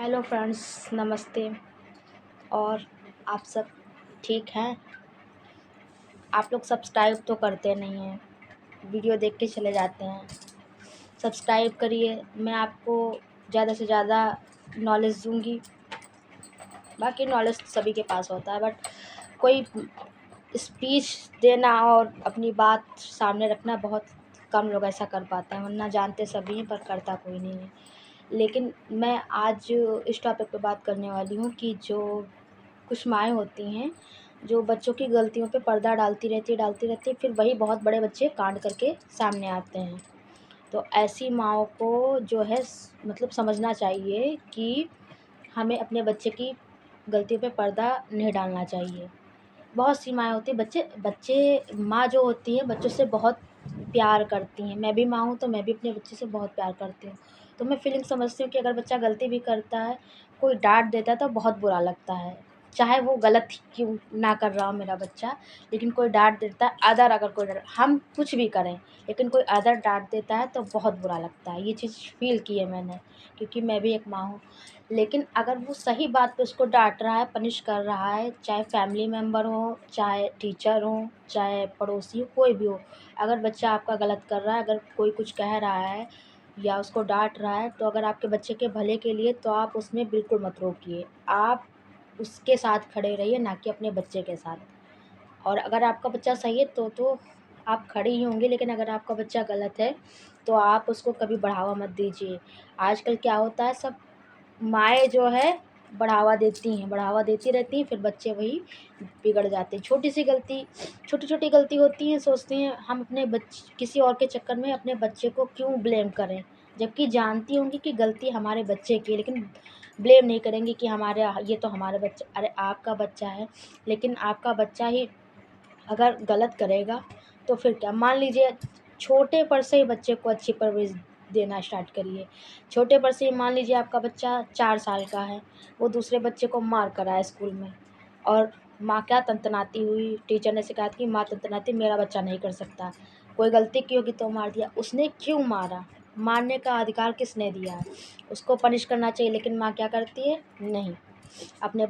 Hello friends, नमस्ते। और आप सब ठीक हैं? आप लोग सब्सक्राइब तो करते नहीं हैं, वीडियो देख के चले जाते हैं। सब्सक्राइब करिए, मैं आपको ज़्यादा से ज़्यादा नॉलेज दूंगी। बाकी नॉलेज सभी के पास होता है, बट कोई स्पीच देना और अपनी बात सामने रखना बहुत कम लोग ऐसा कर पाते हैं, वरना जानते सभी हैं पर करता कोई नहीं है। लेकिन मैं आज इस टॉपिक पे बात करने वाली हूँ कि जो कुछ माएँ होती हैं, जो बच्चों की गलतियों पे पर्दा डालती रहती है, फिर वही बहुत बड़े बच्चे कांड करके सामने आते हैं। तो ऐसी माँओं को जो है मतलब समझना चाहिए कि हमें अपने बच्चे की गलतियों पे पर्दा नहीं डालना चाहिए। बहुत सी माएँ होती हैं, बच्चे बच्चे माँ जो होती हैं बच्चों से बहुत प्यार करती हैं। मैं भी माँ हूँ तो मैं भी अपने बच्चे से बहुत प्यार करती हूँ। तो मैं फीलिंग समझती हूँ कि अगर बच्चा गलती भी करता है, कोई डाँट देता है तो बहुत बुरा लगता है। चाहे वो गलत ही क्यों ना कर रहा हो मेरा बच्चा, लेकिन कोई डाँट देता है, अगर कोई डाँट, हम कुछ भी करें, लेकिन कोई डाँट देता है तो बहुत बुरा लगता है। ये चीज़ फ़ील की है मैंने, क्योंकि मैं भी एक माँ हूँ। लेकिन अगर वो सही बात पे उसको डाँट रहा है, पनिश कर रहा है, चाहे फैमिली मेम्बर हो, चाहे टीचर हो, चाहे पड़ोसी हो, कोई भी हो, अगर बच्चा आपका गलत कर रहा है, अगर कोई कुछ कह रहा है या उसको डाँट रहा है, तो अगर आपके बच्चे के भले के लिए, तो आप उसमें बिल्कुल मत रोकिए। आप उसके साथ खड़े रहिए, ना कि अपने बच्चे के साथ। और अगर आपका बच्चा सही है तो आप खड़े ही होंगे, लेकिन अगर आपका बच्चा गलत है, तो आप उसको कभी बढ़ावा मत दीजिए। आजकल क्या होता है, सब माएँ जो है बढ़ावा देती रहती हैं, फिर बच्चे वही बिगड़ जाते हैं। छोटी-छोटी गलती होती हैं, सोचती हैं हम अपने किसी और के चक्कर में अपने बच्चे को क्यों ब्लेम करें, जबकि जानती होंगी कि गलती हमारे बच्चे की है, लेकिन ब्लेम नहीं करेंगी कि ये तो हमारा बच्चा, अरे आपका बच्चा है, लेकिन आपका बच्चा ही अगर गलत करेगा तो फिर क्या? मान लीजिए छोटे पर से ही बच्चे को अच्छी परवरिश देना स्टार्ट करिए। छोटे पर से ही मान लीजिए आपका बच्चा 4 साल का है, वो दूसरे बच्चे को मार कर आया स्कूल में, और माँ क्या तनतनाती हुई, टीचर ने शिकायत की, माँ तनतनाती, मेरा बच्चा नहीं कर सकता। कोई गलती की होगी तो मार दिया। उसने क्यों मारा? मारने का अधिकार किसने दिया है? उसको पनिश करना चाहिए, लेकिन माँ क्या करती है? नहीं, अपने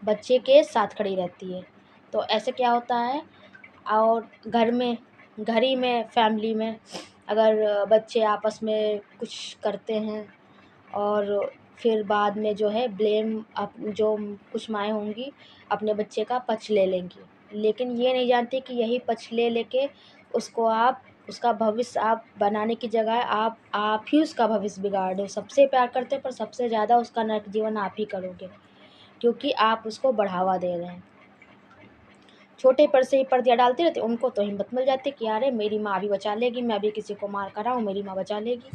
बच्चे के साथ खड़ी रहती है। तो ऐसे क्या होता है, और घर ही में, फैमिली में अगर बच्चे आपस में कुछ करते हैं, और फिर बाद में जो है ब्लेम जो कुछ माएँ होंगी अपने बच्चे का पक्ष ले लेंगी, लेकिन ये नहीं जानती कि यही पक्ष ले लेके उसका भविष्य आप बनाने की जगह आप ही उसका भविष्य बिगाड़ रहे हो। सबसे प्यार करते हो, पर सबसे ज़्यादा उसका नरक जीवन आप ही करोगे, क्योंकि आप उसको बढ़ावा दे रहे हैं। छोटे पर से ही पर्दियाँ डालते रहते, उनको तो हिम्मत मिल जाती है कि अरे मेरी माँ भी बचा लेगी, मैं भी किसी को मार कर आऊँ, मेरी माँ बचा लेगी,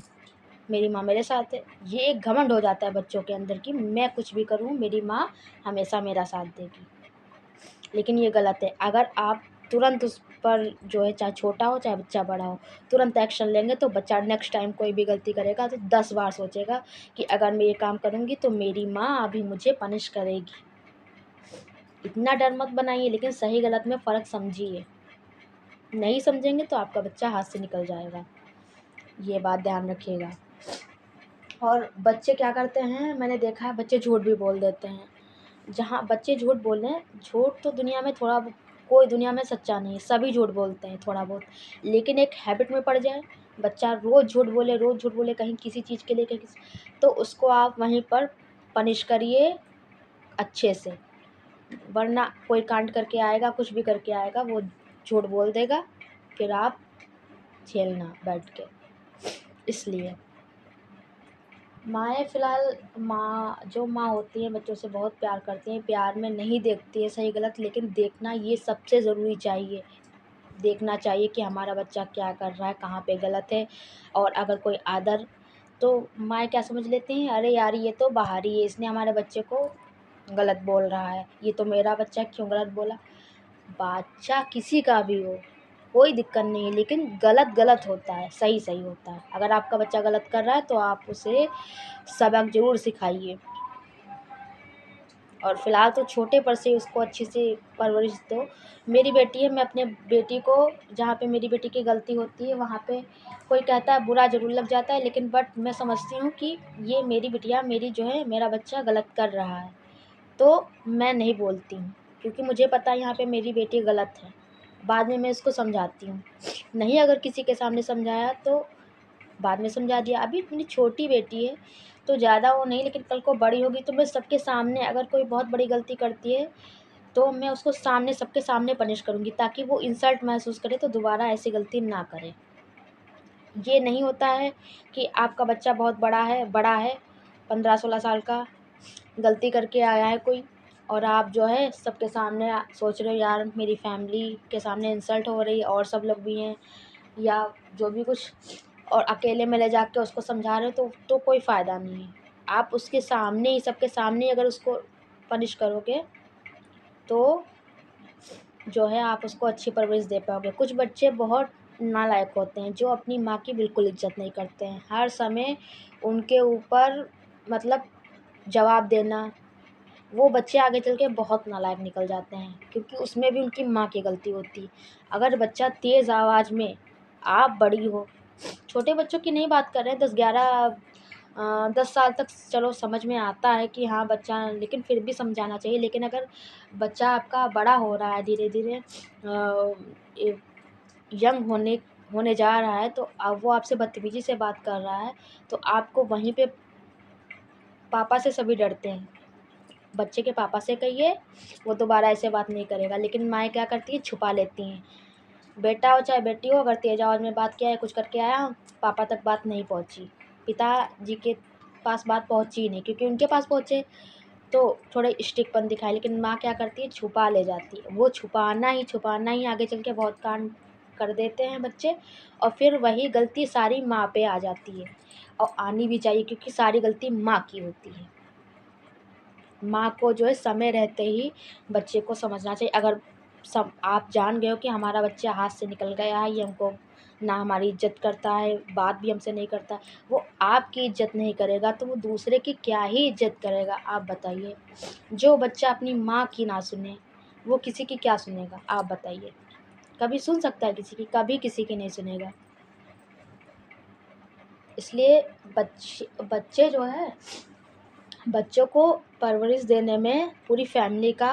मेरी माँ मेरे साथ है। ये एक घमंड हो जाता है बच्चों के अंदर कि मैं कुछ भी करूँ, मेरी माँ हमेशा मेरा साथ देगी। लेकिन ये गलत है। अगर आप तुरंत उस पर जो है, चाहे छोटा हो चाहे बच्चा बड़ा हो, तुरंत एक्शन लेंगे, तो बच्चा नेक्स्ट टाइम कोई भी गलती करेगा तो 10 बार सोचेगा कि अगर मैं ये काम करूँगी तो मेरी माँ अभी मुझे पनिश करेगी। इतना डर मत बनाइए, लेकिन सही गलत में फ़र्क समझिए। नहीं समझेंगे तो आपका बच्चा हाथ से निकल जाएगा, ये बात ध्यान रखिएगा। और बच्चे क्या करते हैं, मैंने देखा है, बच्चे झूठ भी बोल देते हैं। जहाँ बच्चे झूठ बोल रहे हैं, झूठ तो दुनिया में कोई दुनिया में सच्चा नहीं है, सभी झूठ बोलते हैं थोड़ा बहुत। लेकिन एक हैबिट में पड़ जाए, बच्चा रोज़ झूठ बोले कहीं किसी चीज़ के लिए, कहीं तो उसको आप वहीं पर पनिश करिए अच्छे से। वरना कोई कांड करके आएगा, कुछ भी करके आएगा, वो झूठ बोल देगा, फिर आप झेलना बैठ के। इसलिए माएँ फ़िलहाल जो माँ होती हैं बच्चों से बहुत प्यार करती हैं, प्यार में नहीं देखती है सही गलत, लेकिन देखना ये सबसे ज़रूरी चाहिए। देखना चाहिए कि हमारा बच्चा क्या कर रहा है, कहाँ पे गलत है। और अगर कोई तो माएँ क्या समझ लेती हैं, अरे यार ये तो बाहरी है, इसने हमारे बच्चे को गलत बोल रहा है, ये तो मेरा बच्चा क्यों गलत बोला। बच्चा किसी का भी हो, कोई दिक्कत नहीं है, लेकिन गलत होता है, सही होता है। अगर आपका बच्चा गलत कर रहा है तो आप उसे सबक ज़रूर सिखाइए। और फ़िलहाल तो छोटे पर से उसको अच्छी से परवरिश दो। मेरी बेटी है, मैं अपने बेटी को जहाँ पे मेरी बेटी की गलती होती है वहाँ पे कोई कहता है बुरा ज़रूर लग जाता है, लेकिन बट मैं समझती हूँ कि ये मेरी बिटिया, मेरी जो है, मेरा बच्चा गलत कर रहा है, तो मैं नहीं बोलती हूँ, क्योंकि मुझे पता है यहाँ पे मेरी बेटी गलत है। बाद में मैं उसको समझाती हूँ। नहीं अगर किसी के सामने समझाया तो बाद में समझा दिया। अभी मेरी छोटी बेटी है तो ज़्यादा वो नहीं, लेकिन कल को बड़ी होगी तो मैं सबके सामने, अगर कोई बहुत बड़ी गलती करती है तो मैं उसको सामने, सबके सामने पनिश करूँगी, ताकि वो इंसल्ट महसूस करे तो दोबारा ऐसी गलती ना करे। ये नहीं होता है कि आपका बच्चा बहुत बड़ा है 15-16 साल का, गलती करके आया है कोई, और आप जो है सबके सामने सोच रहे हो यार मेरी फैमिली के सामने इंसल्ट हो रही है और सब लोग भी हैं, या जो भी कुछ, और अकेले में ले जाके उसको समझा रहे हो तो कोई फ़ायदा नहीं है। आप उसके सामने ही, सबके सामने ही अगर उसको पनिश करोगे तो जो है आप उसको अच्छी परवरिश दे पाओगे। कुछ बच्चे बहुत नालायक होते हैं जो अपनी माँ की बिल्कुल इज़्ज़त नहीं करते हैं। हर समय उनके ऊपर मतलब जवाब देना, वो बच्चे आगे चल के बहुत नालायक निकल जाते हैं, क्योंकि उसमें भी उनकी माँ की गलती होती है। अगर बच्चा तेज़ आवाज़ में, आप बड़ी हो, छोटे बच्चों की नहीं बात कर रहे हैं, 10 साल तक चलो समझ में आता है कि हाँ बच्चा, लेकिन फिर भी समझाना चाहिए। लेकिन अगर बच्चा आपका बड़ा हो रहा है, धीरे-धीरे यंग होने जा रहा है, तो अब वो आपसे बदतमीज़ी से बात कर रहा है, तो आपको वहीं पे, पापा से सभी डरते हैं। बच्चे के पापा से कहिए, वो दोबारा ऐसे बात नहीं करेगा। लेकिन माएँ क्या करती हैं, छुपा लेती हैं। बेटा हो चाहे बेटी हो, अगर तेज़ आवाज़ में बात किया या कुछ करके आया, पापा तक बात नहीं पहुँची, पिताजी के पास बात पहुँची ही नहीं, क्योंकि उनके पास पहुँचे तो थोड़े स्टिकपन दिखाए। लेकिन माँ क्या करती है, छुपा ले जाती है। वो छुपाना ही आगे चल के बहुत कांड कर देते हैं बच्चे, और फिर वही गलती सारी माँ पे आ जाती है, और आनी भी चाहिए, क्योंकि सारी गलती माँ की होती है। माँ को जो है समय रहते ही बच्चे को समझना चाहिए। अगर सब आप जान गए हो कि हमारा बच्चा हाथ से निकल गया है, ये हमको ना हमारी इज़्ज़त करता है, बात भी हमसे नहीं करता, वो आपकी इज़्ज़त नहीं करेगा तो वो दूसरे की क्या ही इज़्ज़त करेगा, आप बताइए। जो बच्चा अपनी माँ की ना सुने, वो किसी की क्या सुनेगा, आप बताइए। कभी सुन सकता है किसी की? कभी किसी की नहीं सुनेगा। इसलिए बच्चे जो है, बच्चों को परवरिश देने में पूरी फैमिली का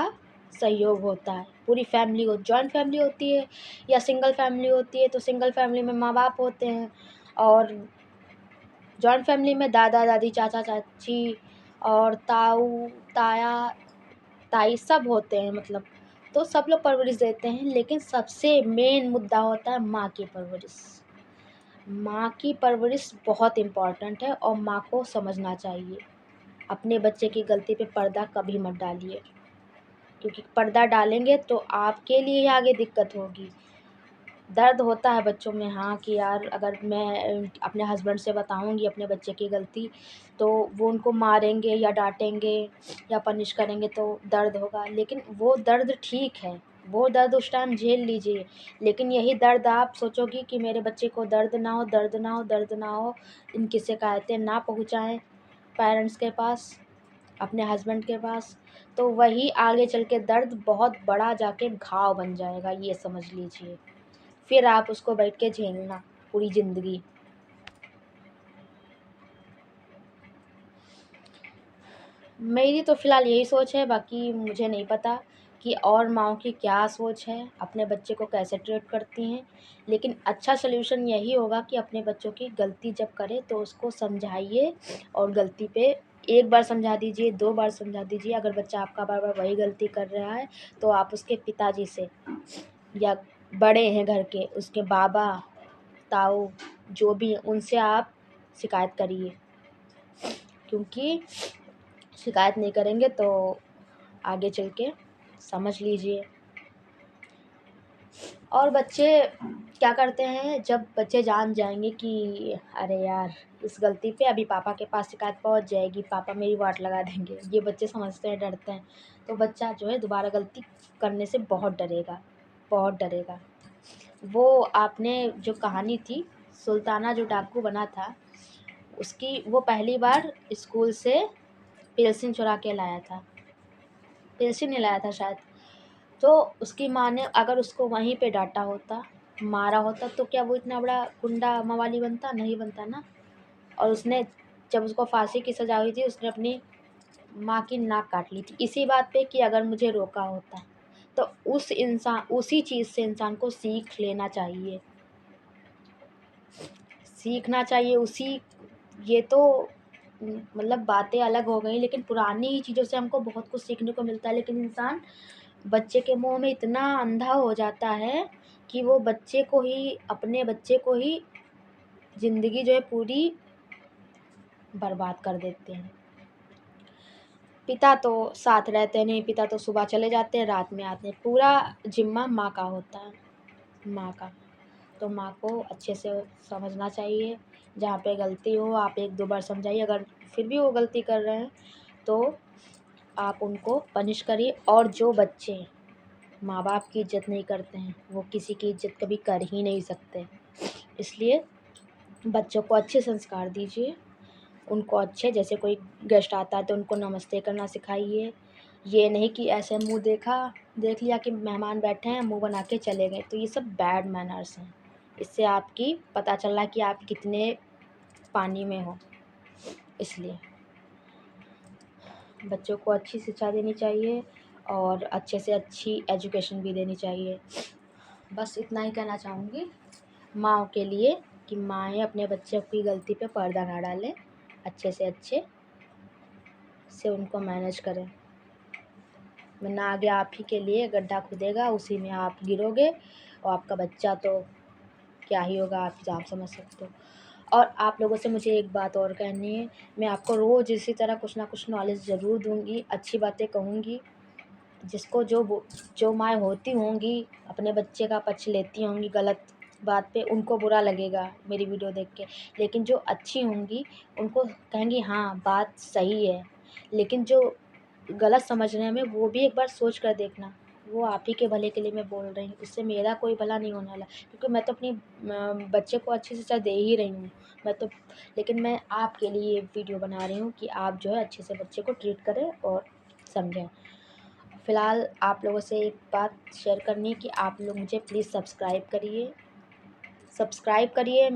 सहयोग होता है। पूरी फैमिली हो, जॉइंट फैमिली होती है या सिंगल फैमिली होती है, तो सिंगल फैमिली में माँ-बाप होते हैं, और जॉइंट फैमिली में दादा-दादी, चाचा-चाची और ताऊ, ताया, ताई सब होते हैं मतलब। तो सब लोग परवरिश देते हैं, लेकिन सबसे मेन मुद्दा होता है माँ की परवरिश। माँ की परवरिश बहुत इम्पोर्टेंट है, और माँ को समझना चाहिए। अपने बच्चे की गलती पे पर्दा कभी मत डालिए, क्योंकि पर्दा डालेंगे तो आपके लिए ही आगे दिक्कत होगी। दर्द होता है बच्चों में, हाँ, कि यार अगर मैं अपने हस्बैंड से बताऊँगी अपने बच्चे की गलती, तो वो उनको मारेंगे या डाँटेंगे या पनिश करेंगे तो दर्द होगा। लेकिन वो दर्द ठीक है, वो दर्द उस टाइम झेल लीजिए। लेकिन यही दर्द आप सोचोगी कि मेरे बच्चे को दर्द ना हो, दर्द ना हो, दर्द ना हो, इनकी शिकायतें ना पहुँचाएँ पेरेंट्स के पास, अपने हस्बैंड के पास, तो वही आगे चल के दर्द बहुत बड़ा जाके घाव बन जाएगा, ये समझ लीजिए। फिर आप उसको बैठ के झेलना पूरी ज़िंदगी। मेरी तो फ़िलहाल यही सोच है, बाकी मुझे नहीं पता कि और माँओं की क्या सोच है, अपने बच्चे को कैसे ट्रीट करती हैं। लेकिन अच्छा सॉल्यूशन यही होगा कि अपने बच्चों की गलती जब करे तो उसको समझाइए, और गलती पे 1 बार समझा दीजिए, 2 बार समझा दीजिए। अगर बच्चा आपका बार-बार वही गलती कर रहा है, तो आप उसके पिताजी से, या बड़े हैं घर के, उसके बाबा, ताऊ, जो भी हैं, उनसे आप शिकायत करिए, क्योंकि शिकायत नहीं करेंगे तो आगे चल के समझ लीजिए। और बच्चे क्या करते हैं, जब बच्चे जान जाएँगे कि अरे यार, इस गलती पे अभी पापा के पास शिकायत पहुँच जाएगी, पापा मेरी वाट लगा देंगे, ये बच्चे समझते हैं, डरते हैं, तो बच्चा जो है दोबारा गलती करने से बहुत डरेगा, बहुत डरेगा। वो आपने जो कहानी थी, सुल्ताना जो डाकू बना था, उसकी वो पहली बार स्कूल से पेंसिल चुरा के लाया था। पेंसिल नहीं लाया था शायद। तो उसकी माँ ने अगर उसको वहीं पे डाँटा होता, मारा होता, तो क्या वो इतना बड़ा गुंडा मवाली बनता? नहीं बनता ना। और उसने जब उसको फांसी की सज़ा हुई थी, उसने अपनी माँ की नाक काट ली थी, इसी बात पे कि अगर मुझे रोका होता। तो उसी चीज़ से इंसान को सीख लेना चाहिए, सीखना चाहिए उसी। ये तो मतलब बातें अलग हो गई, लेकिन पुरानी ही चीज़ों से हमको बहुत कुछ सीखने को मिलता है। लेकिन इंसान बच्चे के मुँह में इतना अंधा हो जाता है कि वो अपने बच्चे को ही ज़िंदगी जो है पूरी बर्बाद कर देते हैं। पिता तो साथ रहते नहीं, पिता तो सुबह चले जाते हैं, रात में आते हैं। पूरा ज़िम्मा माँ का होता है, माँ का। तो माँ को अच्छे से समझना चाहिए, जहाँ पे गलती हो आप 1-2 बार समझाइए, अगर फिर भी वो गलती कर रहे हैं तो आप उनको पनिश करिए। और जो बच्चे माँ-बाप की इज़्ज़त नहीं करते हैं, वो किसी की इज़्ज़त कभी कर ही नहीं सकते। इसलिए बच्चों को अच्छे संस्कार दीजिए, उनको अच्छे, जैसे कोई गेस्ट आता है तो उनको नमस्ते करना सिखाइए। ये नहीं कि ऐसे मुँह देख लिया कि मेहमान बैठे हैं, मुँह बना के चले गए, तो ये सब बैड मैनर्स हैं। इससे आपकी पता चल रहा है कि आप कितने पानी में हो। इसलिए बच्चों को अच्छी शिक्षा देनी चाहिए और अच्छे से अच्छी एजुकेशन भी देनी चाहिए। बस इतना ही कहना चाहूँगी माँओं के लिए, कि माँएँ अपने बच्चों की गलती पे पर्दा ना डालें, अच्छे से उनको मैनेज करें। वरना आगे आप ही के लिए गड्ढा खुदेगा, उसी में आप गिरोगे और आपका बच्चा तो क्या ही होगा, आप समझ सकते हो। और आप लोगों से मुझे एक बात और कहनी है, मैं आपको रोज़ इसी तरह कुछ ना कुछ नॉलेज ज़रूर दूँगी, अच्छी बातें कहूँगी। जिसको जो माँ होती होंगी, अपने बच्चे का पक्ष लेती होंगी गलत बात पे, उनको बुरा लगेगा मेरी वीडियो देख के। लेकिन जो अच्छी होंगी, उनको कहेंगी हाँ, बात सही है। लेकिन जो गलत समझ रहे हैं हमें, वो भी एक बार सोच कर देखना। वो आप ही के भले के लिए मैं बोल रही हूँ, इससे मेरा कोई भला नहीं होने वाला, क्योंकि मैं तो अपनी बच्चे को अच्छी शिक्षा दे ही रही हूँ। लेकिन मैं आपके लिए ये वीडियो बना रही हूँ कि आप जो है अच्छे से बच्चे को ट्रीट करें और समझें। फ़िलहाल आप लोगों से एक बात शेयर करनी है कि आप लोग मुझे प्लीज़ सब्सक्राइब करिए।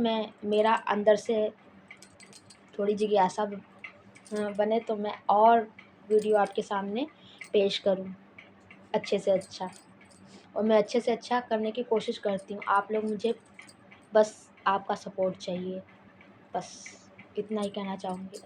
मेरा अंदर से थोड़ी जिज्ञासा बने तो मैं और वीडियो आपके सामने पेश करूं अच्छे से अच्छा। और मैं अच्छे से अच्छा करने की कोशिश करती हूँ। आप लोग मुझे बस आपका सपोर्ट चाहिए, बस इतना ही कहना चाहूँगी।